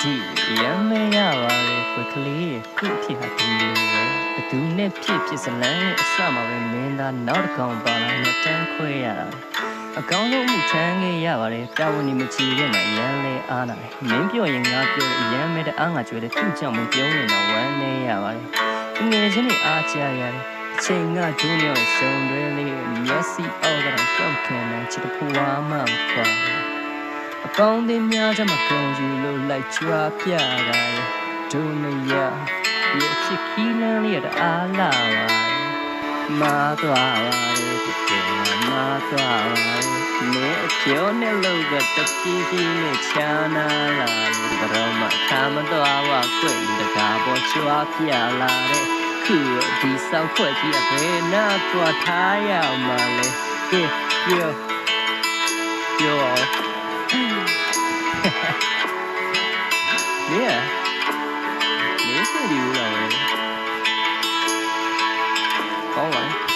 ဒီရမ်းမရပါလေခွက်ကလေးခုဖြစ်ဟာဒီလိုပဲဘသူနဲ့ဖြစ်စလန်းအစမှာပဲမင်းသားနောက်တစ်ကောင်ပါလာတော့တန်းခွဲရတာအကောင်းဆုံးမှုထမ်းခဲ့ရပါတယ်တာဝန်နေမချီတဲ့မှာရမ်းလဲအားနာတယ်မင်းပြောရင်ငါပြောရမ်းမဲ့တဲ့အားငါကြွယ်တဲ့သူ့ကြောင့်မပြောနေတော့ဝမ်းနေရပါတယ်ငယ်ချင်းတွေအားချရတယ်အချိန်ကဒုညောစုံတွဲလေးမျက်စိအောက်ကတော့ကြောက်ခံနေချစ်တဲ့ဖွာမှမခွာအပေါင်းအများကြမှာကုန်ယူလို့လိုက်ချွာပြတာဒုနရဒီအချစ်ခီးလန်းလေးရတဲ့အားလာပါမာသွားပါလေဒီကမာသွားပါလေနေအကျော်နဲ့လောက်ကတပြေးပြေးနဲ့ချာနာလာလို့ဘရောမခံမသွားပါကွယ်တကားပေါ်ချွာပြလာတဲ့ခုဒီဆောက်ခွက်ကြီးအဘယ်နာသွားထားရမှာလဲကဲပြောเนี่ย没事理由了，好玩。